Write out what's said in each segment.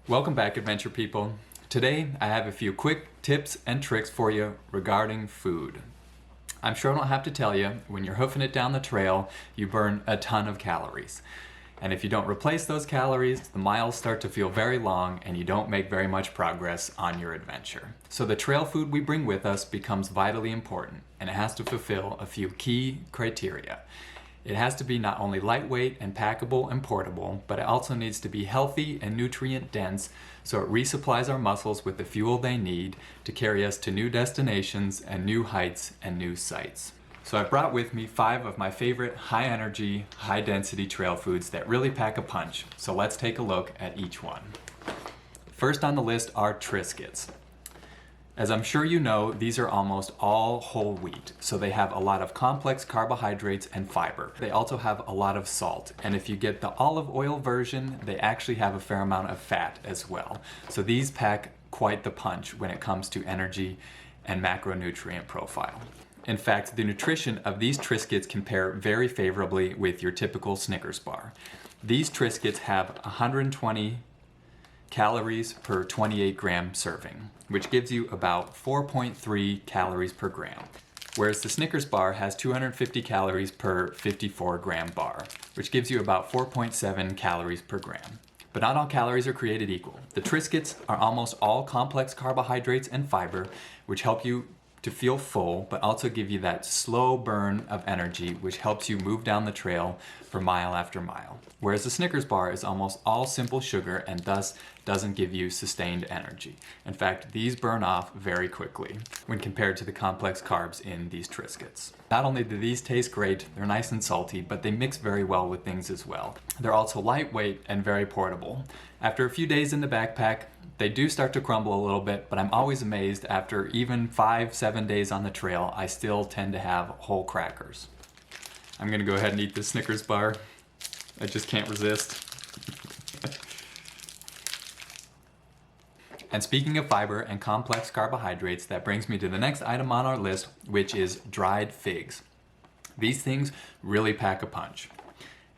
Welcome back, adventure people. Today I have a few quick tips and tricks for you regarding food. I'm sure I don't have to tell you, when you're hoofing it down the trail, you burn a ton of calories. And if you don't replace those calories, the miles start to feel very long and you don't make very much progress on your adventure. So the trail food we bring with us becomes vitally important, and it has to fulfill a few key criteria. It has to be not only lightweight and packable and portable, but it also needs to be healthy and nutrient dense so it resupplies our muscles with the fuel they need to carry us to new destinations and new heights and new sights. So I brought with me 5 of my favorite high energy, high density trail foods that really pack a punch. So let's take a look at each one. First on the list are Triscuits. As I'm sure you know, these are almost all whole wheat, so they have a lot of complex carbohydrates and fiber. They also have a lot of salt, and if you get the olive oil version, they actually have a fair amount of fat as well. So these pack quite the punch when it comes to energy and macronutrient profile. In fact, the nutrition of these Triscuits compare very favorably with your typical Snickers bar. These Triscuits have 120 calories per 28 gram serving, which gives you about 4.3 calories per gram, whereas the Snickers bar has 250 calories per 54 gram bar, which gives you about 4.7 calories per gram. But not all calories are created equal. The Triscuits are almost all complex carbohydrates and fiber, which help you to feel full, but also give you that slow burn of energy, which helps you move down the trail for mile after mile. Whereas the Snickers bar is almost all simple sugar and thus doesn't give you sustained energy. In fact, these burn off very quickly when compared to the complex carbs in these Triscuits. Not only do these taste great, they're nice and salty, but they mix very well with things as well. They're also lightweight and very portable. After a few days in the backpack, they do start to crumble a little bit, but I'm always amazed after even 5-7 days on the trail, I still tend to have whole crackers. I'm gonna go ahead and eat this Snickers bar. I just can't resist. And speaking of fiber and complex carbohydrates, that brings me to the next item on our list, which is dried figs. These things really pack a punch.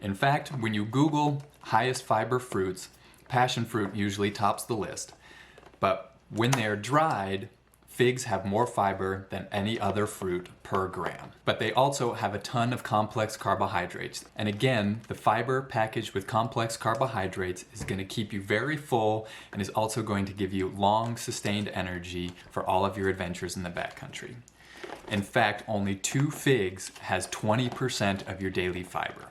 In fact, when you Google highest fiber fruits, passion fruit usually tops the list. But when they're dried, figs have more fiber than any other fruit per gram. But they also have a ton of complex carbohydrates. And again, the fiber packaged with complex carbohydrates is going to keep you very full and is also going to give you long, sustained energy for all of your adventures in the backcountry. In fact, only 2 figs has 20% of your daily fiber.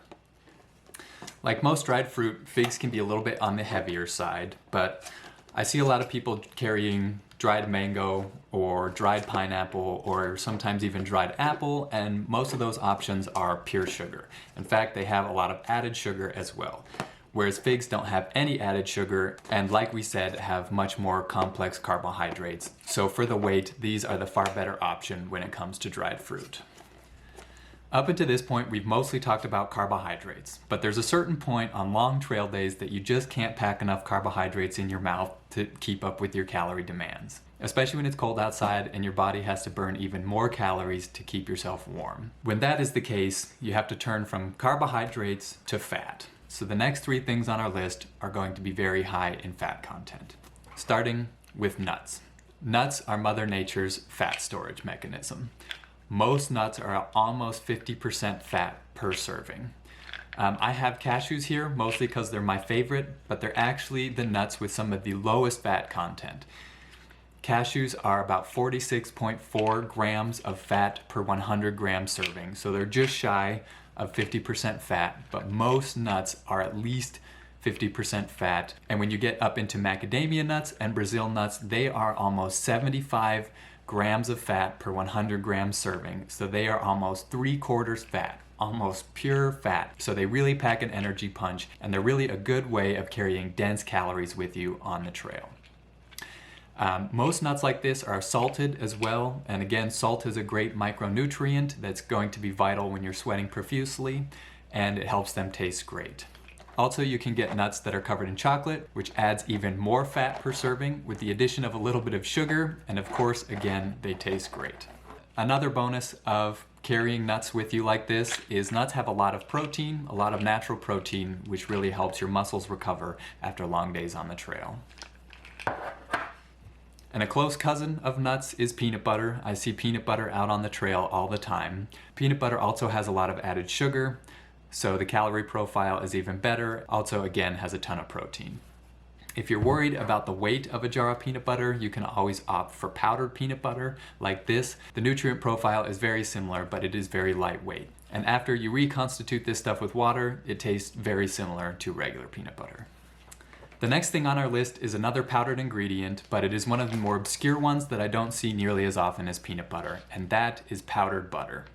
Like most dried fruit, figs can be a little bit on the heavier side, but I see a lot of people carrying dried mango or dried pineapple or sometimes even dried apple, and most of those options are pure sugar. In fact, they have a lot of added sugar as well. Whereas figs don't have any added sugar and, like we said, have much more complex carbohydrates. So for the weight, these are the far better option when it comes to dried fruit. Up until this point, we've mostly talked about carbohydrates, but there's a certain point on long trail days that you just can't pack enough carbohydrates in your mouth to keep up with your calorie demands, especially when it's cold outside and your body has to burn even more calories to keep yourself warm. When that is the case, you have to turn from carbohydrates to fat. So the next 3 things on our list are going to be very high in fat content, starting with nuts. Nuts are Mother Nature's fat storage mechanism. Most nuts are almost 50% fat per serving. I have cashews here mostly because they're my favorite, but they're actually the nuts with some of the lowest fat content. Cashews are about 46.4 grams of fat per 100 gram serving, so they're just shy of 50% fat, but most nuts are at least 50% fat. And when you get up into macadamia nuts and Brazil nuts, they are almost 75 grams of fat per 100 grams serving, so they are almost 3/4 fat, almost pure fat. So they really pack an energy punch, and they're really a good way of carrying dense calories with you on the trail. Most nuts like this are salted as well, and again, salt is a great micronutrient that's going to be vital when you're sweating profusely, and it helps them taste great. Also, you can get nuts that are covered in chocolate, which adds even more fat per serving with the addition of a little bit of sugar, and of course, again, they taste great. Another bonus of carrying nuts with you like this is nuts have a lot of protein, a lot of natural protein, which really helps your muscles recover after long days on the trail. And a close cousin of nuts is peanut butter. I see peanut butter out on the trail all the time. Peanut butter also has a lot of added sugar, so the calorie profile is even better. Also, again, has a ton of protein. If you're worried about the weight of a jar of peanut butter, you can always opt for powdered peanut butter like this. The nutrient profile is very similar, but it is very lightweight. And after you reconstitute this stuff with water, it tastes very similar to regular peanut butter. The next thing on our list is another powdered ingredient, but it is one of the more obscure ones that I don't see nearly as often as peanut butter, and that is powdered butter.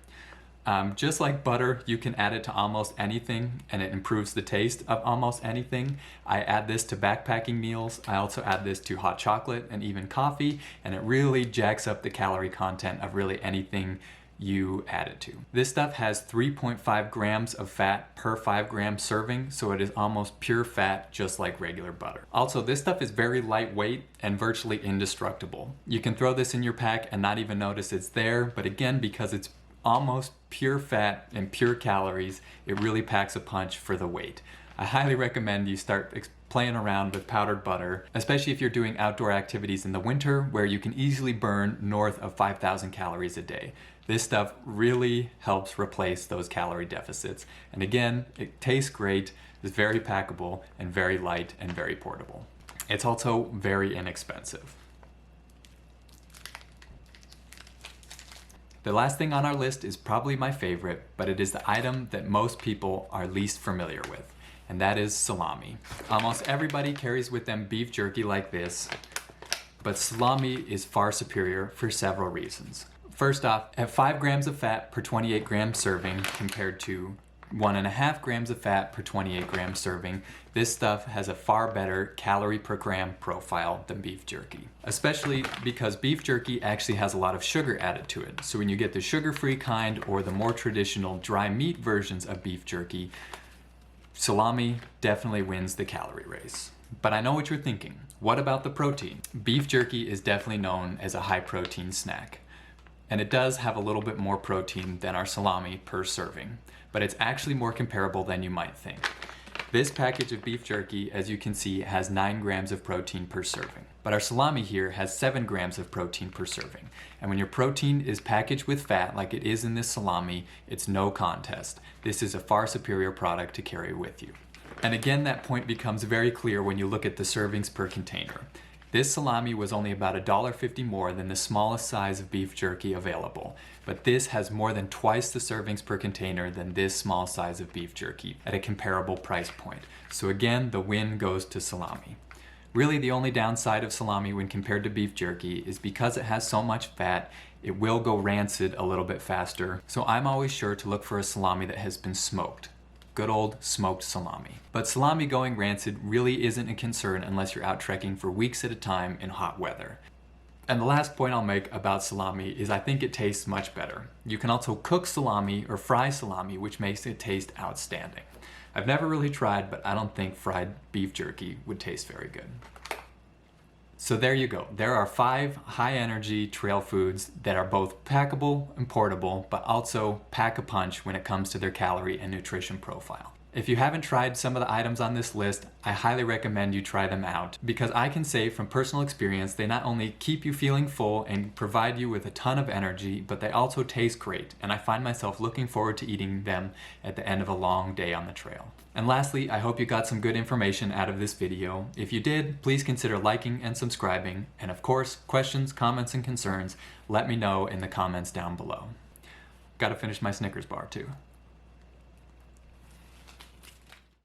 Just like butter, you can add it to almost anything and it improves the taste of almost anything. I add this to backpacking meals. I also add this to hot chocolate and even coffee, and it really jacks up the calorie content of really anything you add it to. This stuff has 3.5 grams of fat per 5 gram serving, so it is almost pure fat, just like regular butter. Also, this stuff is very lightweight and virtually indestructible. You can throw this in your pack and not even notice it's there, but again, because it's almost pure fat and pure calories, it really packs a punch for the weight. I highly recommend you start playing around with powdered butter, especially if you're doing outdoor activities in the winter where you can easily burn north of 5,000 calories a day. This stuff really helps replace those calorie deficits. And again, it tastes great, is very packable, and very light and very portable. It's also very inexpensive. The last thing on our list is probably my favorite, but it is the item that most people are least familiar with, and that is salami. Almost everybody carries with them beef jerky like this, but salami is far superior for several reasons. First off, at 5 grams of fat per 28 gram serving compared to 1.5 grams of fat per 28 gram serving, this stuff has a far better calorie per gram profile than beef jerky. Especially because beef jerky actually has a lot of sugar added to it. So when you get the sugar-free kind or the more traditional dry meat versions of beef jerky, salami definitely wins the calorie race. But I know what you're thinking. What about the protein? Beef jerky is definitely known as a high protein snack. And it does have a little bit more protein than our salami per serving, but it's actually more comparable than you might think. This package of beef jerky, as you can see, has 9 grams of protein per serving, but our salami here has 7 grams of protein per serving. And when your protein is packaged with fat like it is in this salami, it's no contest. This is a far superior product to carry with you. And again, that point becomes very clear when you look at the servings per container. This salami was only about $1.50 more than the smallest size of beef jerky available, but this has more than twice the servings per container than this small size of beef jerky at a comparable price point. So again, the win goes to salami. Really, the only downside of salami when compared to beef jerky is because it has so much fat, it will go rancid a little bit faster. So I'm always sure to look for a salami that has been smoked. Good old smoked salami. But salami going rancid really isn't a concern unless you're out trekking for weeks at a time in hot weather. And the last point I'll make about salami is I think it tastes much better. You can also cook salami or fry salami, which makes it taste outstanding. I've never really tried, but I don't think fried beef jerky would taste very good. So there you go. There are 5 high-energy trail foods that are both packable and portable, but also pack a punch when it comes to their calorie and nutrition profile. If you haven't tried some of the items on this list, I highly recommend you try them out because I can say from personal experience, they not only keep you feeling full and provide you with a ton of energy, but they also taste great, and I find myself looking forward to eating them at the end of a long day on the trail. And lastly, I hope you got some good information out of this video. If you did, please consider liking and subscribing, and of course, questions, comments, and concerns, let me know in the comments down below. Gotta finish my Snickers bar too.